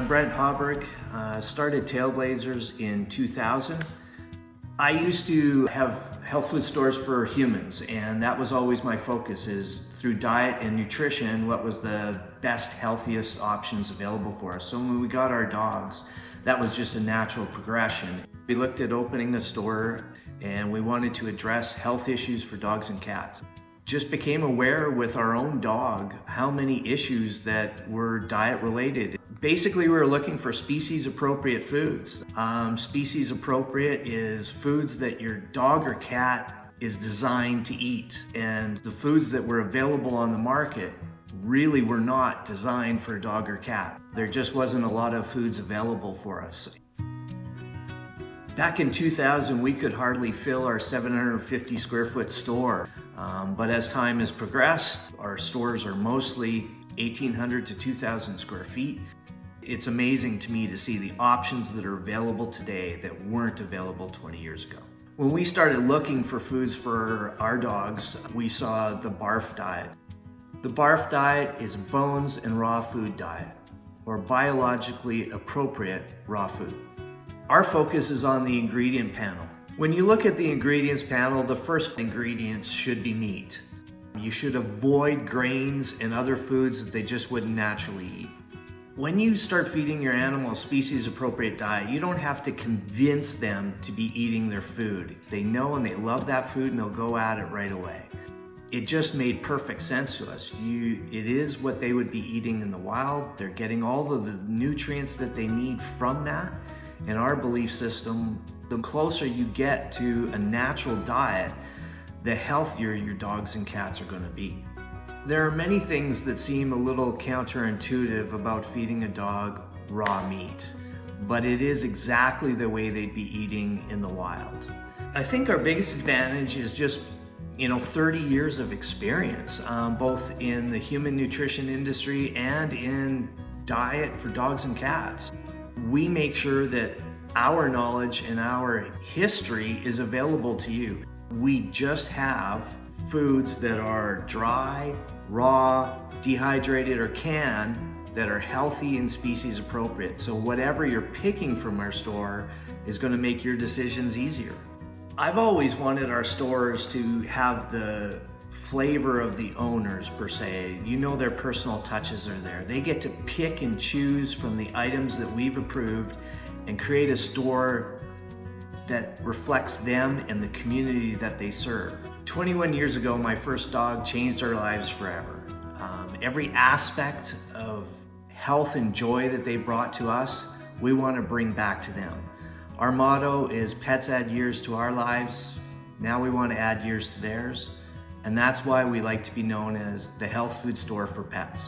I'm Brent Hauberg. Started Tailblazers in 2000. I used to have health food stores for humans, and that was always my focus, is through diet and nutrition, what was the best, healthiest options available for us. So when we got our dogs, that was just a natural progression. We looked at opening a store and we wanted to address health issues for dogs and cats. Just became aware with our own dog how many issues that were diet related. Basically, we were looking for species appropriate foods. Species appropriate is foods that your dog or cat is designed to eat. And the foods that were available on the market really were not designed for a dog or cat. There just wasn't a lot of foods available for us. Back in 2000, we could hardly fill our 750 square foot store. But as time has progressed, our stores are mostly 1,800 to 2,000 square feet. It's amazing to me to see the options that are available today that weren't available 20 years ago. When we started looking for foods for our dogs, we saw the BARF diet. The BARF diet is bones and raw food diet, or biologically appropriate raw food. Our focus is on the ingredient panel. When you look at the ingredients panel, the first ingredients should be meat. You should avoid grains and other foods that they just wouldn't naturally eat. When you start feeding your animal a species appropriate diet, you don't have to convince them to be eating their food. They know and they love that food and they'll go at it right away. It just made perfect sense to us. It is what they would be eating in the wild. They're getting all of the nutrients that they need from that. In our belief system, the closer you get to a natural diet, the healthier your dogs and cats are going to be. There are many things that seem a little counterintuitive about feeding a dog raw meat, but it is exactly the way they'd be eating in the wild. I think our biggest advantage is just 30 years of experience, both in the human nutrition industry and in diet for dogs and cats. We make sure that our knowledge and our history is available to you. We just have foods that are dry, raw, dehydrated, or canned that are healthy and species appropriate. So whatever you're picking from our store is going to make your decisions easier. I've always wanted our stores to have the flavor of the owners per se. Their personal touches are there. They get to pick and choose from the items that we've approved and create a store that reflects them and the community that they serve. 21 years ago, my first dog changed our lives forever. Every aspect of health and joy that they brought to us, we want to bring back to them. Our motto is pets add years to our lives. Now we want to add years to theirs. And that's why we like to be known as the health food store for pets.